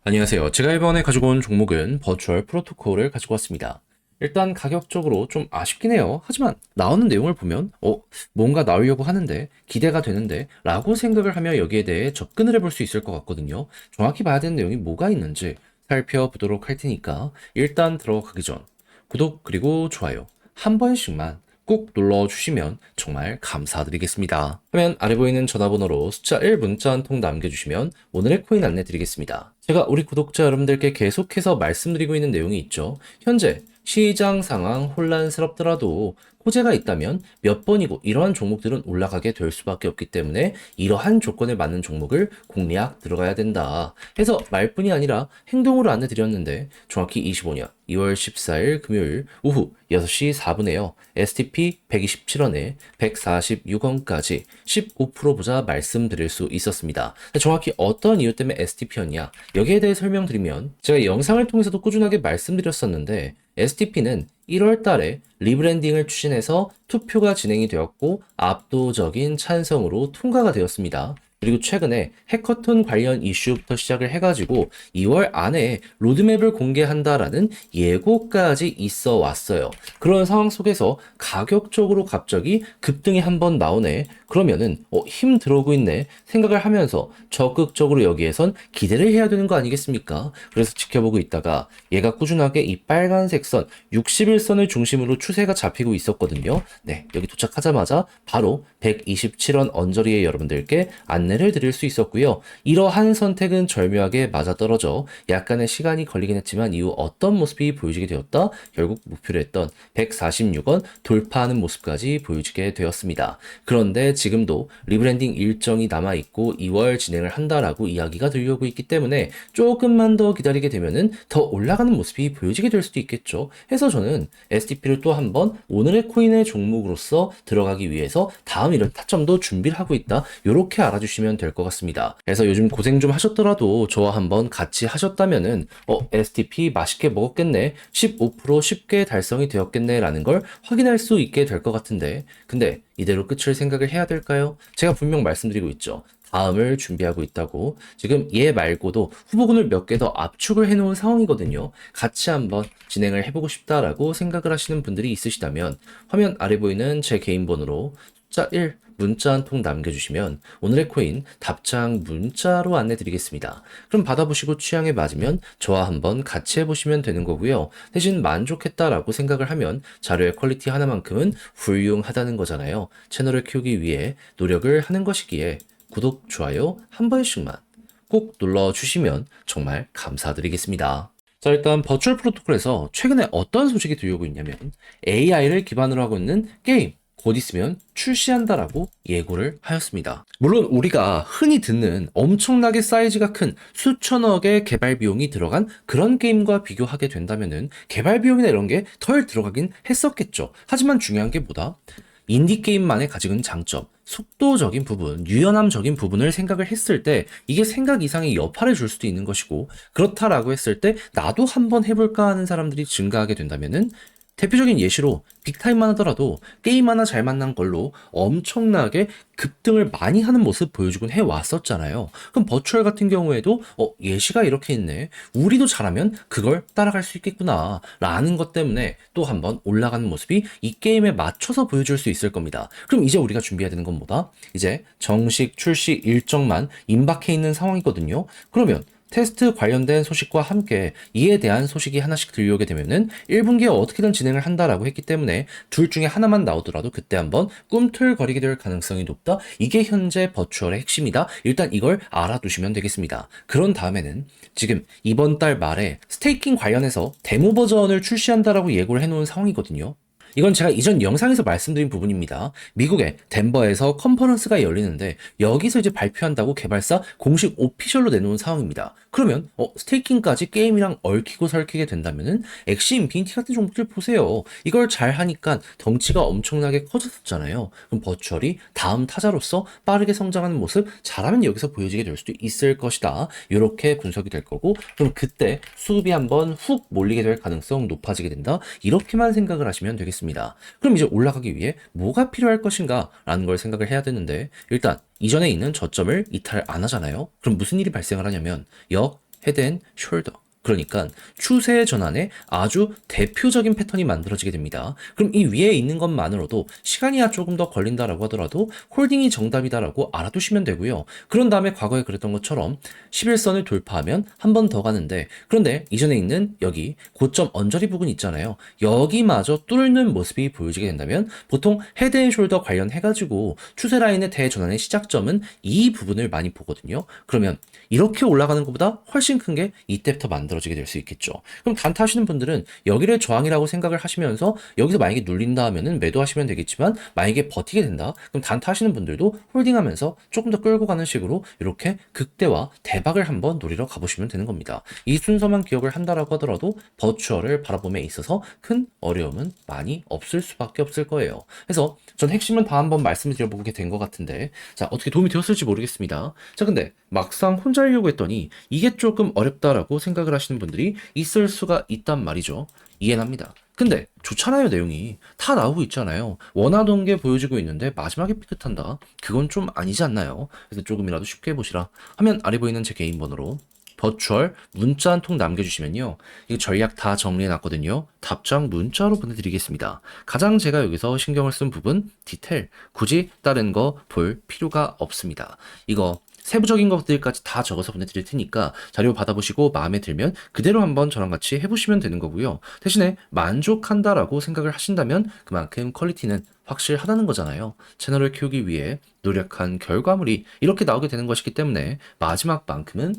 안녕하세요. 제가 이번에 가지고 온 종목은 버추얼 프로토콜을 가지고 왔습니다. 일단 가격적으로 좀 아쉽긴 해요. 하지만 나오는 내용을 보면 뭔가 나오려고 하는데 기대가 되는데 라고 생각을 하며 여기에 대해 접근을 해볼 수 있을 것 같거든요. 정확히 봐야 되는 내용이 뭐가 있는지 살펴보도록 할 테니까 일단 들어가기 전 구독 그리고 좋아요 한 번씩만 꼭 눌러주시면 정말 감사드리겠습니다. 화면 아래 보이는 전화번호로 숫자 1 문자 한 통 남겨주시면 오늘의 코인 안내 드리겠습니다. 제가 우리 구독자 여러분들께 계속해서 말씀드리고 있는 내용이 있죠. 현재 시장 상황 혼란스럽더라도 호재가 있다면 몇 번이고 이러한 종목들은 올라가게 될 수밖에 없기 때문에 이러한 조건에 맞는 종목을 공략 들어가야 된다 해서 말뿐이 아니라 행동으로 안내 드렸는데 정확히 25년 2월 14일 금요일 오후 6시 4분에요. STP 127원에 146원까지 15% 보자 말씀드릴 수 있었습니다. 정확히 어떤 이유 때문에 STP였냐? 여기에 대해 설명드리면 제가 영상을 통해서도 꾸준하게 말씀드렸었는데 STP는 1월 달에 리브랜딩을 추진해서 투표가 진행이 되었고 압도적인 찬성으로 통과가 되었습니다. 그리고 최근에 해커톤 관련 이슈부터 시작을 해가지고 2월 안에 로드맵을 공개한다라는 예고까지 있어 왔어요. 그런 상황 속에서 가격적으로 갑자기 급등이 한번 나오네. 그러면은 힘 들어오고 있네 생각을 하면서 적극적으로 여기에선 기대를 해야 되는 거 아니겠습니까? 그래서 지켜보고 있다가 얘가 꾸준하게 이 빨간색 선 61선을 중심으로 추세가 잡히고 있었거든요. 네, 여기 도착하자마자 바로 127원 언저리에 여러분들께 안내를 드릴 수 있었고요. 이러한 선택은 절묘하게 맞아떨어져 약간의 시간이 걸리긴 했지만 이후 어떤 모습이 보여지게 되었다? 결국 목표로 했던 146원 돌파하는 모습까지 보여지게 되었습니다. 그런데 지금도 리브랜딩 일정이 남아있고 2월 진행을 한다라고 이야기가 들려오고 있기 때문에 조금만 더 기다리게 되면은 더 올라가는 모습이 보여지게 될 수도 있겠죠. 해서 저는 STP를 또 한번 오늘의 코인의 종목으로서 들어가기 위해서 다음 이런 타점도 준비를 하고 있다. 이렇게 알아주시면 될 것 같습니다. 그래서 요즘 고생 좀 하셨더라도 저와 한번 같이 하셨다면은 STP 맛있게 먹었겠네. 15% 쉽게 달성이 되었겠네 라는 걸 확인할 수 있게 될 것 같은데 근데 이대로 끝을 생각을 해야 될까요? 제가 분명 말씀드리고 있죠. 다음을 준비하고 있다고. 지금 얘 말고도 후보군을 몇 개 더 압축을 해놓은 상황이거든요. 같이 한번 진행을 해보고 싶다라고 생각을 하시는 분들이 있으시다면 화면 아래 보이는 제 개인 번호로 숫자 1 문자 한 통 남겨주시면 오늘의 코인 답장 문자로 안내 드리겠습니다. 그럼 받아보시고 취향에 맞으면 저와 한번 같이 해보시면 되는 거고요. 대신 만족했다라고 생각을 하면 자료의 퀄리티 하나만큼은 훌륭하다는 거잖아요. 채널을 키우기 위해 노력을 하는 것이기에 구독, 좋아요 한 번씩만 꼭 눌러주시면 정말 감사드리겠습니다. 자, 일단 버추얼 프로토콜에서 최근에 어떤 소식이 들려오고 있냐면 AI를 기반으로 하고 있는 게임 곧 있으면 출시한다라고 예고를 하였습니다. 물론 우리가 흔히 듣는 엄청나게 사이즈가 큰 수천억의 개발 비용이 들어간 그런 게임과 비교하게 된다면은 개발 비용이나 이런 게 덜 들어가긴 했었겠죠. 하지만 중요한 게 뭐다? 인디게임만의 가지고 있는 장점, 속도적인 부분, 유연함적인 부분을 생각을 했을 때 이게 생각 이상의 여파를 줄 수도 있는 것이고 그렇다라고 했을 때 나도 한번 해볼까 하는 사람들이 증가하게 된다면은 대표적인 예시로 빅타임만 하더라도 게임 하나 잘 만난 걸로 엄청나게 급등을 많이 하는 모습 보여주곤 해왔었잖아요. 그럼 버추얼 같은 경우에도 예시가 이렇게 있네. 우리도 잘하면 그걸 따라갈 수 있겠구나 라는 것 때문에 또 한번 올라가는 모습이 이 게임에 맞춰서 보여줄 수 있을 겁니다. 그럼 이제 우리가 준비해야 되는 건 뭐다? 이제 정식 출시 일정만 임박해 있는 상황이거든요. 그러면 테스트 관련된 소식과 함께 이에 대한 소식이 하나씩 들려오게 되면은 1분기에 어떻게든 진행을 한다라고 했기 때문에 둘 중에 하나만 나오더라도 그때 한번 꿈틀거리게 될 가능성이 높다. 이게 현재 버추얼의 핵심이다. 일단 이걸 알아두시면 되겠습니다. 그런 다음에는 지금 이번 달 말에 스테이킹 관련해서 데모 버전을 출시한다라고 예고를 해놓은 상황이거든요. 이건 제가 이전 영상에서 말씀드린 부분입니다. 미국의 덴버에서 컨퍼런스가 열리는데 여기서 이제 발표한다고 개발사 공식 오피셜로 내놓은 상황입니다. 그러면 스테이킹까지 게임이랑 얽히고 설키게 된다면은 엑시 인피니티 같은 종목들 보세요. 이걸 잘 하니까 덩치가 엄청나게 커졌었잖아요. 그럼 버추얼이 다음 타자로서 빠르게 성장하는 모습 잘하면 여기서 보여지게 될 수도 있을 것이다. 이렇게 분석이 될 거고 그럼 그때 수급이 한번 훅 몰리게 될 가능성 높아지게 된다. 이렇게만 생각을 하시면 되겠습니다. 그럼 이제 올라가기 위해 뭐가 필요할 것인가 라는 걸 생각을 해야 되는데 일단 이전에 있는 저점을 이탈 안 하잖아요. 그럼 무슨 일이 발생을 하냐면 헤드 숄더. 그러니까 추세 전환에 아주 대표적인 패턴이 만들어지게 됩니다. 그럼 이 위에 있는 것만으로도 시간이 조금 더 걸린다라고 하더라도 홀딩이 정답이다라고 알아두시면 되고요. 그런 다음에 과거에 그랬던 것처럼 11선을 돌파하면 한 번 더 가는데, 그런데 이전에 있는 여기 고점 언저리 부분 있잖아요. 여기마저 뚫는 모습이 보여지게 된다면 보통 헤드앤숄더 관련해가지고 추세 라인의 대전환의 시작점은 이 부분을 많이 보거든요. 그러면 이렇게 올라가는 것보다 훨씬 큰 게 이때부터 만들어지게 될 수 있겠죠. 그럼 단타 하시는 분들은 여기를 저항이라고 생각을 하시면서 여기서 만약에 눌린다 하면은 매도하시면 되겠지만, 만약에 버티게 된다 그럼 단타 하시는 분들도 홀딩하면서 조금 더 끌고 가는 식으로 이렇게 극대화 대박을 한번 노리러 가보시면 되는 겁니다. 이 순서만 기억을 한다라고 하더라도 버추얼을 바라봄에 있어서 큰 어려움은 많이 없을 수밖에 없을 거예요. 그래서 전 핵심은 다 한번 말씀드려보게 된 것 같은데, 자, 어떻게 도움이 되었을지 모르겠습니다. 자, 근데 막상 혼자 하려고 했더니 이게 조금 어렵다라고 생각을 하시는 분들이 있을 수가 있단 말이죠. 이해는 합니다. 근데 좋잖아요. 내용이 다 나오고 있잖아요. 원하던 게 보여지고 있는데 마지막에 삐끗한다, 그건 좀 아니지 않나요? 그래서 조금이라도 쉽게 해보시라 하면 아래 보이는 제 개인 번호로 버추얼 문자 한 통 남겨주시면요, 이 전략 다 정리해놨거든요. 답장 문자로 보내드리겠습니다. 가장 제가 여기서 신경을 쓴 부분, 디테일, 굳이 다른 거 볼 필요가 없습니다. 이거 세부적인 것들까지 다 적어서 보내드릴 테니까 자료 받아보시고 마음에 들면 그대로 한번 저랑 같이 해보시면 되는 거고요. 대신에 만족한다라고 생각을 하신다면 그만큼 퀄리티는 확실하다는 거잖아요. 채널을 키우기 위해 노력한 결과물이 이렇게 나오게 되는 것이기 때문에 마지막만큼은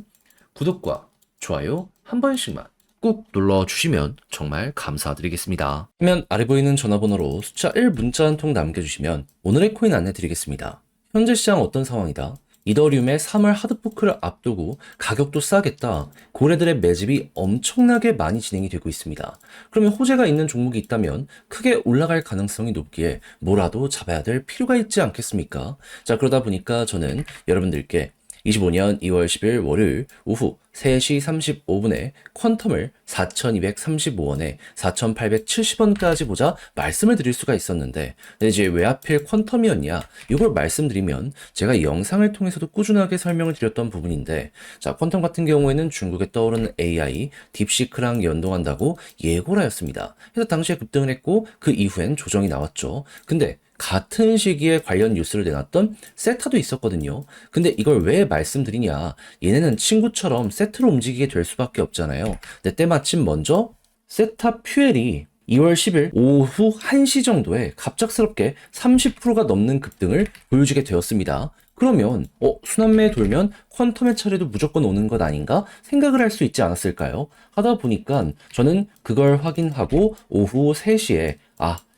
구독과 좋아요 한 번씩만 꼭 눌러주시면 정말 감사드리겠습니다. 화면 아래 보이는 전화번호로 숫자 1 문자 한 통 남겨주시면 오늘의 코인 안내드리겠습니다. 현재 시장 어떤 상황이다? 이더리움의 3월 하드포크를 앞두고 가격도 싸겠다, 고래들의 매집이 엄청나게 많이 진행이 되고 있습니다. 그러면 호재가 있는 종목이 있다면 크게 올라갈 가능성이 높기에 뭐라도 잡아야 될 필요가 있지 않겠습니까? 자, 그러다 보니까 저는 여러분들께 25년 2월 10일 월요일 오후 3시 35분에 퀀텀을 4,235원에 4,870원까지 보자 말씀을 드릴 수가 있었는데, 근데 이제 왜 하필 퀀텀이었냐, 이걸 말씀드리면 제가 이 영상을 통해서도 꾸준하게 설명을 드렸던 부분인데, 자, 퀀텀 같은 경우에는 중국에 떠오르는 AI 딥시크랑 연동한다고 예고를 하였습니다. 그래서 당시에 급등을 했고 그 이후엔 조정이 나왔죠. 근데 같은 시기에 관련 뉴스를 내놨던 세타도 있었거든요. 근데 이걸 왜 말씀드리냐, 얘네는 친구처럼 세트로 움직이게 될 수밖에 없잖아요. 근데 때마침 먼저 세타 퓨엘이 2월 10일 오후 1시 정도에 갑작스럽게 30%가 넘는 급등을 보여주게 되었습니다. 그러면 순환매 돌면 퀀텀의 차례도 무조건 오는 것 아닌가 생각을 할 수 있지 않았을까요? 하다 보니까 저는 그걸 확인하고 오후 3시에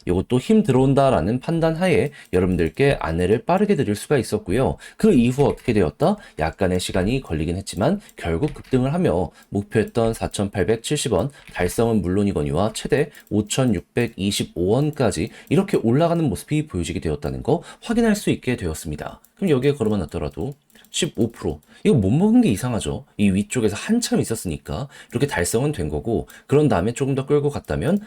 이것도 힘 들어온다라는 판단 하에 여러분들께 안내를 빠르게 드릴 수가 있었고요. 그 이후 어떻게 되었다? 약간의 시간이 걸리긴 했지만 결국 급등을 하며 목표했던 4,870원 달성은 물론이거니와 최대 5,625원까지 이렇게 올라가는 모습이 보여지게 되었다는 거 확인할 수 있게 되었습니다. 그럼 여기에 걸어만 놨더라도 15%. 이거 못 먹은 게 이상하죠. 이 위쪽에서 한참 있었으니까 이렇게 달성은 된 거고, 그런 다음에 조금 더 끌고 갔다면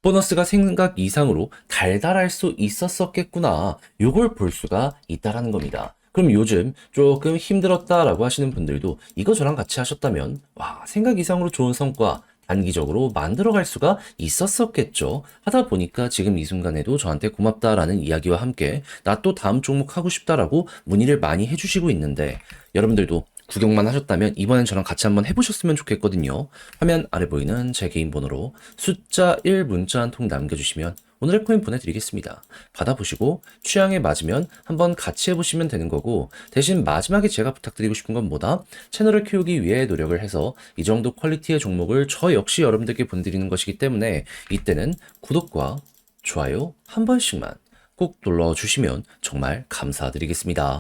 보너스가 생각 이상으로 달달할 수 있었었겠구나, 요걸 볼 수가 있다라는 겁니다. 그럼 요즘 조금 힘들었다라고 하시는 분들도 이거 저랑 같이 하셨다면 생각 이상으로 좋은 성과 단기적으로 만들어갈 수가 있었었겠죠. 하다 보니까 지금 이 순간에도 저한테 고맙다라는 이야기와 함께 나 또 다음 종목 하고 싶다라고 문의를 많이 해주시고 있는데, 여러분들도 구경만 하셨다면 이번엔 저랑 같이 한번 해보셨으면 좋겠거든요. 화면 아래 보이는 제 개인 번호로 숫자 1 문자 한 통 남겨주시면 오늘의 코인 보내드리겠습니다. 받아보시고 취향에 맞으면 한번 같이 해보시면 되는 거고, 대신 마지막에 제가 부탁드리고 싶은 건 뭐다? 채널을 키우기 위해 노력을 해서 이 정도 퀄리티의 종목을 저 역시 여러분들께 보내드리는 것이기 때문에 이때는 구독과 좋아요 한 번씩만 꼭 눌러주시면 정말 감사드리겠습니다.